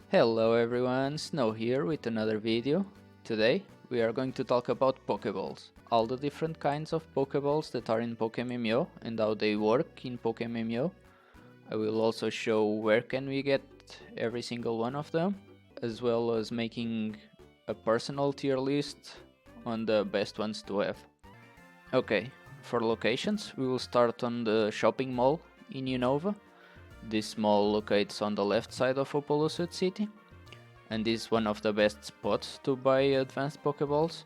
Hello everyone, Snow here with another video. Today we are going to talk about Pokeballs. All the different kinds of Pokeballs that are in Pokemmo and how they work in Pokemmo. I will also show where can we get every single one of them, as well as making a personal tier list on the best ones to have. Okay, for locations we will start on the shopping mall in Unova. This mall locates on the left side of Opelousas City and is one of the best spots to buy advanced Pokeballs.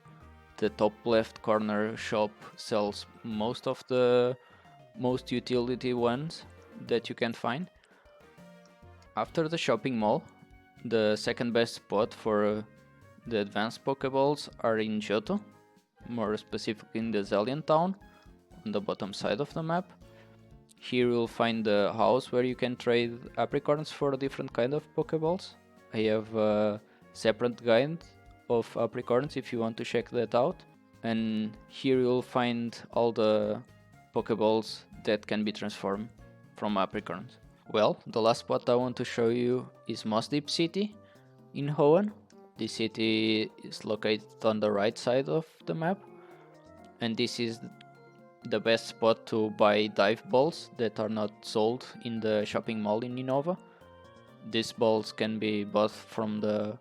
The top left corner shop sells most of the most utility ones that you can find. After the shopping mall, the second best spot for the advanced Pokeballs are in Johto, more specifically in the Zelian town, on the bottom side of the map. Here you'll find the house where you can trade apricorns for different kind of Pokeballs. I have a separate guide of apricorns if you want to check that out. And here you'll find all the Pokeballs that can be transformed from apricorns. Well, the last spot I want to show you is Moss Deep City in Hoenn. This city is located on the right side of the map, and this is the best spot to buy dive balls that are not sold in the shopping mall in Unova. These balls can be bought from the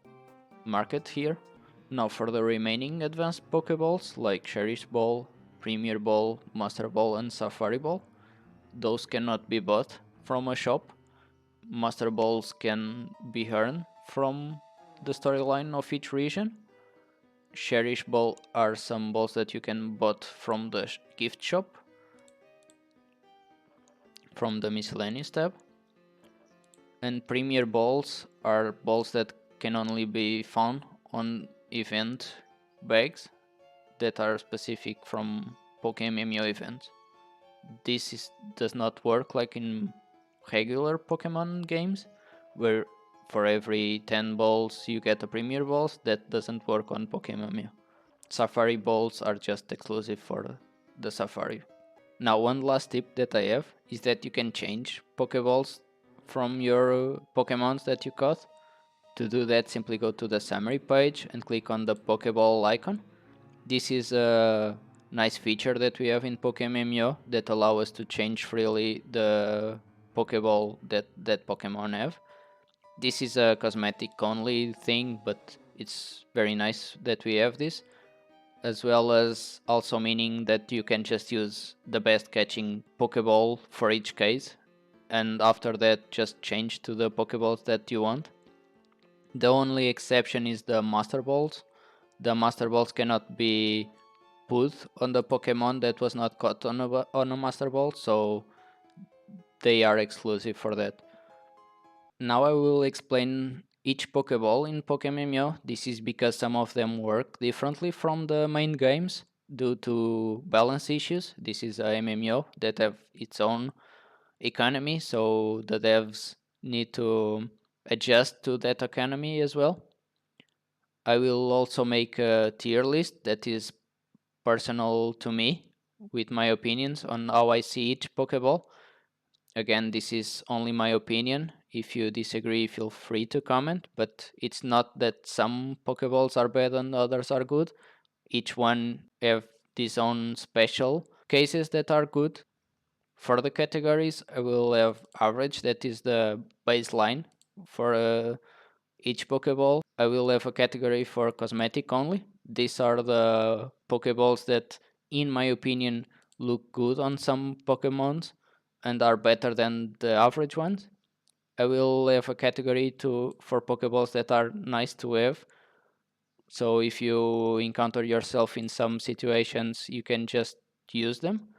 market here. Now for the remaining advanced Pokeballs like Cherish Ball, Premier Ball, Master Ball and Safary Ball, those cannot be bought from a shop. Master Balls can be earned from the storyline of each region. Cherish Ball are some balls that you can bought from the gift shop, from the miscellaneous tab. And Premier Balls are balls that can only be found on event bags that are specific from Pokemmo events. Does not work like in regular Pokemon games, where for every 10 balls you get a Premier Balls. That doesn't work on Pokemon. Safari Balls are just exclusive for the Safari. Now one last tip that I have is that you can change Pokeballs from your Pokemons that you caught. To do that, simply go to the summary page and click on the Pokeball icon. This is a nice feature that we have in Pokemmo that allow us to change freely the Pokeball that Pokemon have. This is a cosmetic only thing, but it's very nice that we have this, as well as also meaning that you can just use the best catching Pokeball for each case, and after that just change to the Pokeballs that you want. The only exception is the Master Balls. The Master Balls cannot be put on the Pokemon that was not caught on a Master Ball, so they are exclusive for that. Now I will explain each Pokeball in Pokemon. This is because some of them work differently from the main games due to balance issues. This is a MMO that have its own economy, so the devs need to adjust to that economy as well. I will also make a tier list that is personal to me with my opinions on how I see each Pokeball. Again, this is only my opinion. If you disagree, feel free to comment, but it's not that some Pokeballs are bad and others are good. Each one have its own special cases that are good. For the categories, I will have average, that is the baseline for each Pokeball. I will have a category for cosmetic only. These are the Pokeballs that, in my opinion, look good on some Pokemons and are better than the average ones. I will have a category for Pokeballs that are nice to have. So if you encounter yourself in some situations, you can just use them.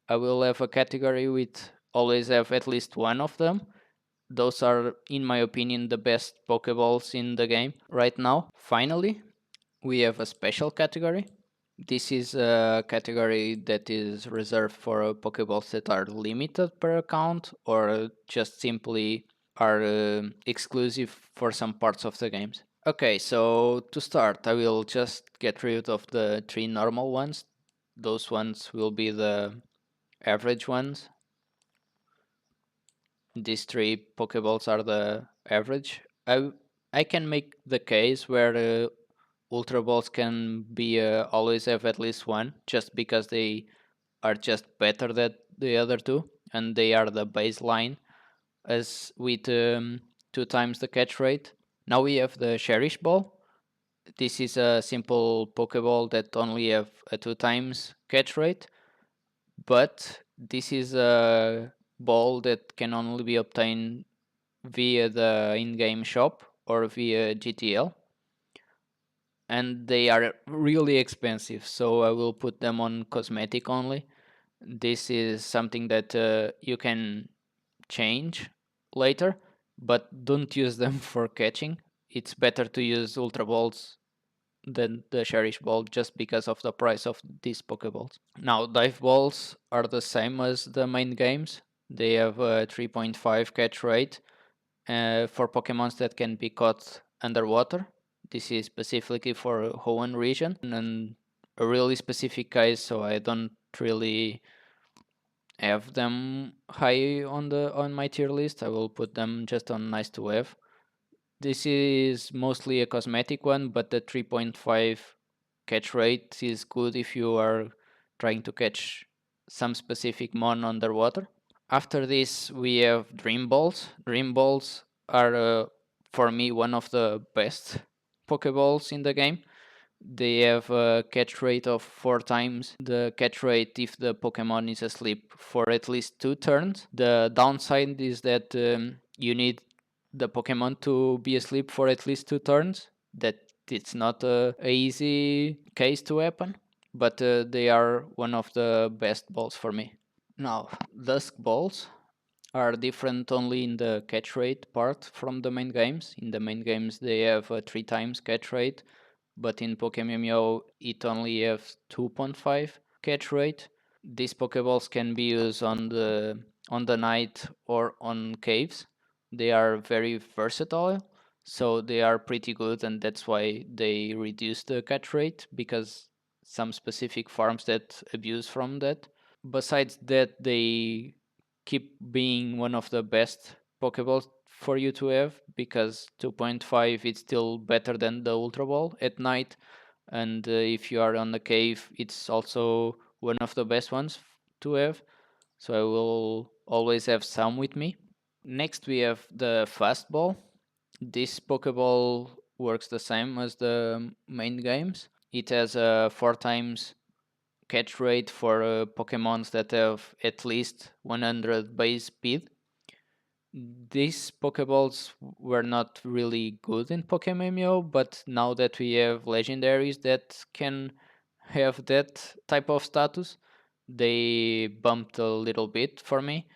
I will have a category with always have at least one of them. Those are, in my opinion, the best Pokeballs in the game right now. Finally, we have a special category. This is a category that is reserved for Pokeballs that are limited per account or just simply are exclusive for some parts of the games. Okay, so to start, I will just get rid of the three normal ones. Those ones will be the average ones. These three Pokeballs are the average. I can make the case where Ultra Balls can be always have at least one, just because they are just better than the other two, and they are the baseline as with 2 times the catch rate. Now we have the Cherish Ball. This is a simple Pokeball that only have a 2 times catch rate, but this is a ball that can only be obtained via the in-game shop or via GTL, and they are really expensive, so I will put them on cosmetic only. This is something that you can change later, but don't use them for catching. It's better to use Ultra Balls than the Cherish Ball just because of the price of these Pokeballs. Now, Dive Balls are the same as the main games. They have a 3.5 catch rate for Pokemons that can be caught underwater. This is specifically for Hoenn region and a really specific case, so I don't really have them high on my tier list. I will put them just on nice to have. This is mostly a cosmetic one, but the 3.5 catch rate is good if you are trying to catch some specific mon underwater. After this, we have Dream Balls. Dream Balls are, for me, one of the best Pokeballs in the game. They have a catch rate of 4 times the catch rate if the Pokemon is asleep for at least 2 turns. The downside is that you need the Pokemon to be asleep for at least 2 turns. That it's not a easy case to happen, but they are one of the best balls for me. Now, Dusk Balls are different only in the catch rate part from the main games. In the main games, they have a 3 times catch rate, but in Pokemon it only has 2.5 catch rate. These Pokeballs can be used on the night or on caves. They are very versatile, so they are pretty good, and that's why they reduce the catch rate because some specific farms that abuse from that. Besides that, they keep being one of the best Pokeballs for you to have because 2.5 is still better than the Ultra Ball at night, and if you are on the cave, it's also one of the best ones to have. So I will always have some with me. Next, we have the Fast Ball. This Pokeball works the same as the main games. It has a 4 times catch rate for Pokemons that have at least 100 base speed. These Pokeballs were not really good in Pokemon, but now that we have legendaries that can have that type of status, they bumped a little bit for me.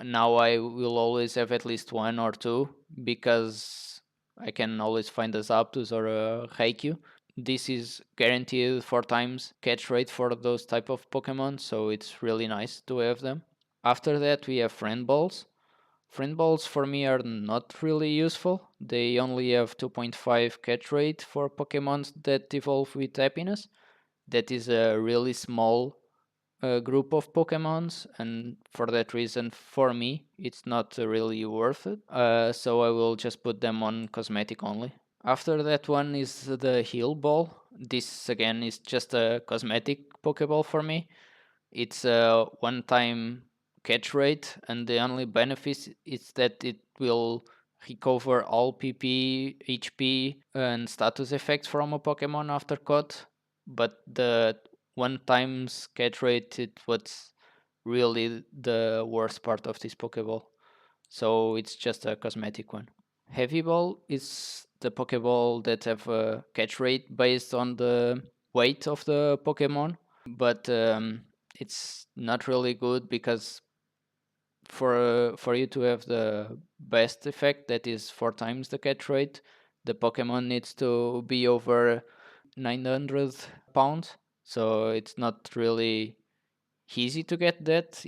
Now I will always have at least one or two because I can always find a Zapdos or a Haikyuu. This is guaranteed 4 times catch rate for those type of Pokemon, so it's really nice to have them. After that, we have Friend Balls. Friend Balls for me are not really useful. They only have 2.5 catch rate for Pokemons that evolve with happiness. That is a really small group of Pokemons, and for that reason, for me, it's not really worth it. So I will just put them on cosmetic only. After that one is the Heal Ball. This again is just a cosmetic Pokeball for me. It's a one-time catch rate, and the only benefit is that it will recover all PP, HP, and status effects from a Pokemon after caught. But the one times catch rate, it was really the worst part of this Pokeball. So it's just a cosmetic one. Heavy Ball is the Pokeball that have a catch rate based on the weight of the Pokemon, but it's not really good because for you to have the best effect, that is 4 times the catch rate, the Pokemon needs to be over 900 pounds. So it's not really easy to get that.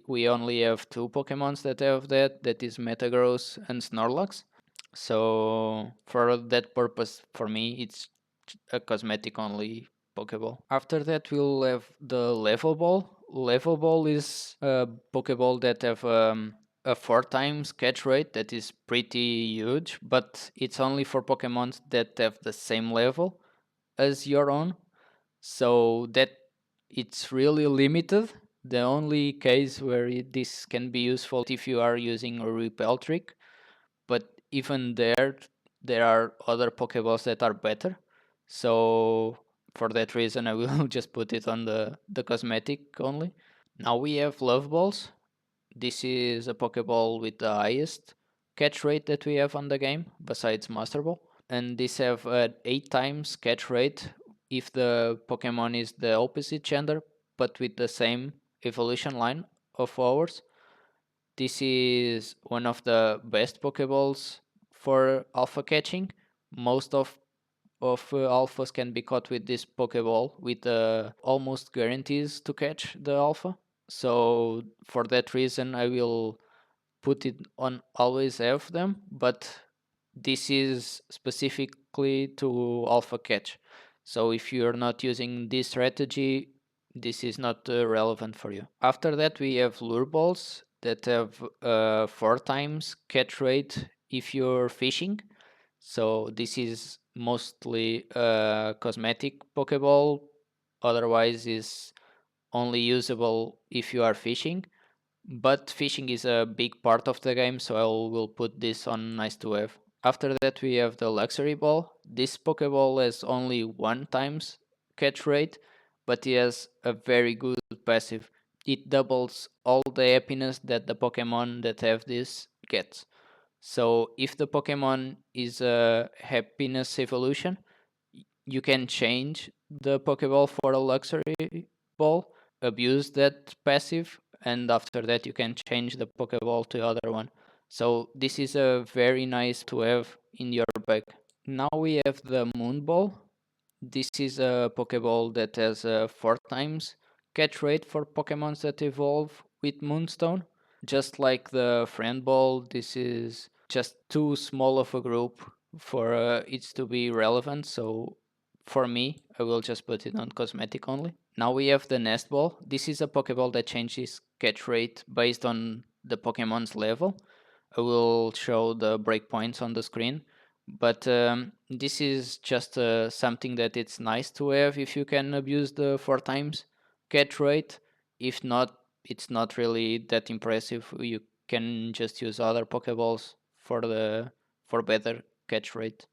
We only have two Pokemons that have that. That is Metagross and Snorlax. So for that purpose, for me, it's a cosmetic only Pokeball. After that, we'll have the Level Ball. Level Ball is a Pokeball that have a 4 times catch rate that is pretty huge, but it's only for Pokemons that have the same level as your own. So that it's really limited. The only case where this can be useful if you are using a repel trick, but even there are other Pokeballs that are better. So for that reason, I will just put it on the cosmetic only. Now we have Love Balls. This is a Pokeball with the highest catch rate that we have on the game, besides Master Ball. And these have 8 times catch rate if the Pokemon is the opposite gender, but with the same evolution line of ours. This is one of the best Pokeballs for alpha catching. Most of alphas can be caught with this Pokeball with almost guarantees to catch the alpha. So for that reason, I will put it on always have them, but this is specifically to alpha catch. So if you're not using this strategy, this is not relevant for you. After that, we have lure balls that have 4 times catch rate if you're fishing. So this is mostly a cosmetic Pokeball, otherwise is only usable if you are fishing. But fishing is a big part of the game, so I will put this on nice to have. After that we have the Luxury Ball. This Pokeball has only 1 times catch rate, but it has a very good passive. It doubles all the happiness that the Pokemon that have this gets. So if the Pokemon is a happiness evolution, you can change the Pokeball for a Luxury Ball, abuse that passive, and after that you can change the Pokeball to other one. So this is a very nice to have in your bag. Now we have the Moon Ball. This is a Pokeball that has a 4 times catch rate for Pokemons that evolve with Moonstone. Just like the Friend Ball, this is just too small of a group for it to be relevant. So for me, I will just put it on cosmetic only. Now we have the Nest Ball. This is a Pokeball that changes catch rate based on the Pokemon's level. I will show the breakpoints on the screen, but this is just something that it's nice to have if you can abuse the 4 times catch rate. If not, it's not really that impressive. You can just use other Pokeballs for better catch rate.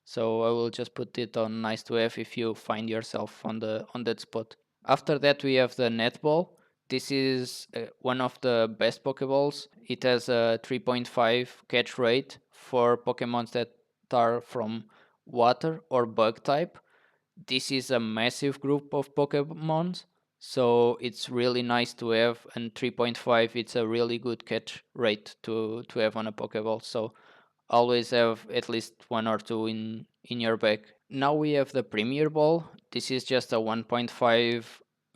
So I will just put it on nice to have if you find yourself on that spot. After that we have the Netball. This is one of the best Pokeballs. It has a 3.5 catch rate for Pokemons that are from water or bug type. This is a massive group of Pokemons, so it's really nice to have. And 3.5, it's a really good catch rate to have on a Pokeball. So always have at least one or two in your bag. Now we have the Premier Ball. This is just a 1.5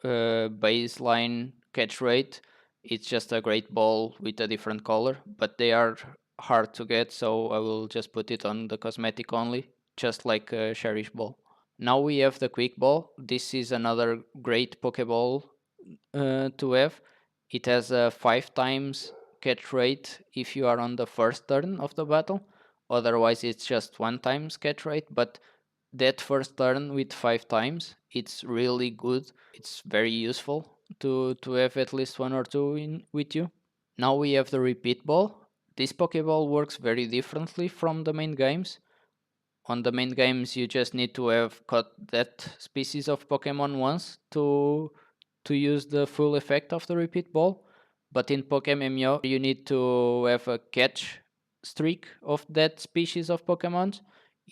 baseline catch rate. It's just a great ball with a different color, but they are hard to get, so I will just put it on the cosmetic only, just like a Cherish Ball. Now we have the Quick Ball. This is another great Pokeball to have. It has a 5 times catch rate if you are on the first turn of the battle. Otherwise, it's just 1 times catch rate. But that first turn with 5 times, it's really good. It's very useful to have at least one or two in with you. Now we have the Repeat Ball. This Pokeball works very differently from the main games. On the main games, you just need to have caught that species of Pokemon once to use the full effect of the Repeat Ball. But in Pokemmo, you need to have a catch streak of that species of Pokemon.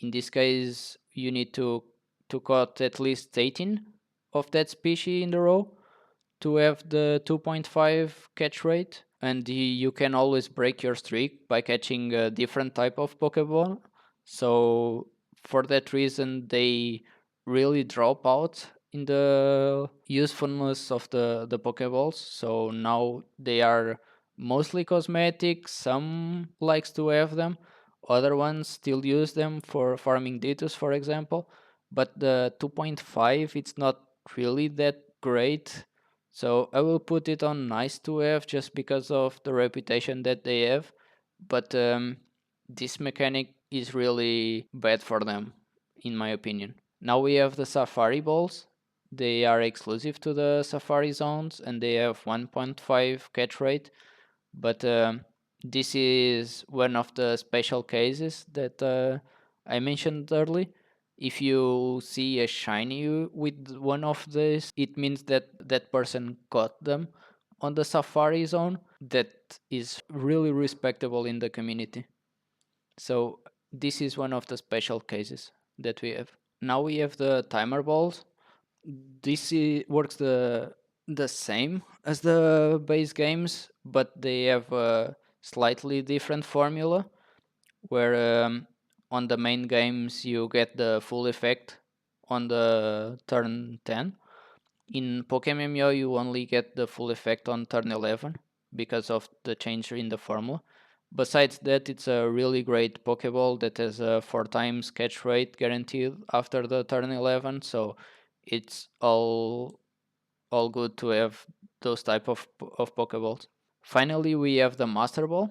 In this case, you need to caught at least 18 of that species in the row to have the 2.5 catch rate, and you can always break your streak by catching a different type of Pokeball. So for that reason, they really drop out in the usefulness of the Pokeballs. So now they are mostly cosmetic. Some likes to have them, other ones still use them for farming Ditus, for example. But the 2.5, it's not really that great. So I will put it on nice to have just because of the reputation that they have. But this mechanic is really bad for them, in my opinion. Now we have the Safary Balls. They are exclusive to the Safari zones and they have 1.5 catch rate. But this is one of the special cases that I mentioned earlier. If you see a shiny with one of these, it means that that person caught them on the Safari zone. That is really respectable in the community. So this is one of the special cases that we have. Now we have the timer balls. This works the same as the base games, but they have a slightly different formula where on the main games you get the full effect on the turn 10. In Pokemon you only get the full effect on turn 11 because of the change in the formula. Besides that, it's a really great Pokeball that has a 4 times catch rate guaranteed after the turn 11, so it's all good to have those type of Pokeballs. Finally, we have the Master Ball.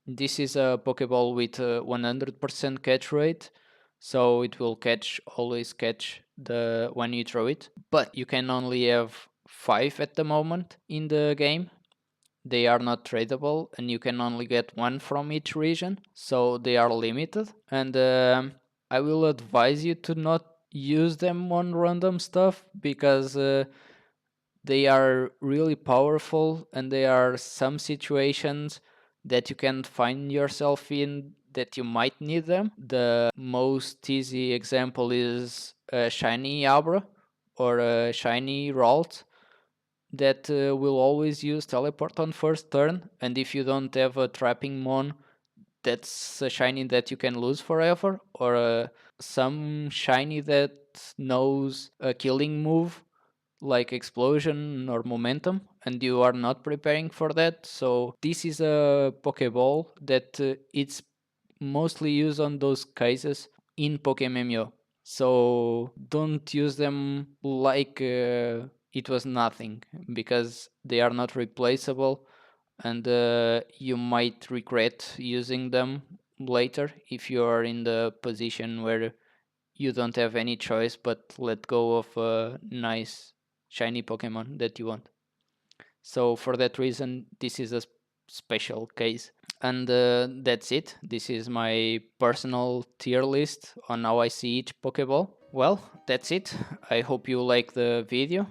This is a Pokeball with a 100% catch rate, so it will always catch the when you throw it. But you can only have 5 at the moment in the game. They are not tradable, and you can only get one from each region, so they are limited. And I will advise you to not use them on random stuff because they are really powerful, and there are some situations that you can find yourself in that you might need them. The most easy example is a shiny Abra or a shiny Ralt that will always use teleport on first turn, and if you don't have a trapping mon, that's a shiny that you can lose forever, or some shiny that knows a killing move like explosion or momentum, and you are not preparing for that. So this is a Pokeball that it's mostly used on those cases in Pokemon. So don't use them like it was nothing, because they are not replaceable, and you might regret using them later if you are in the position where you don't have any choice but let go of a nice shiny Pokemon that you want. So for that reason, this is a special case. And that's it. This is my personal tier list on how I see each Pokeball. Well, that's it. I hope you like the video.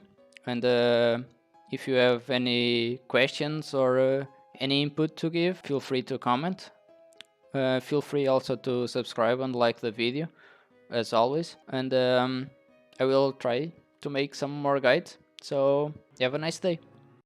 And if you have any questions or any input to give, feel free to comment. Feel free also to subscribe and like the video, as always. And I will try to make some more guides. So have a nice day.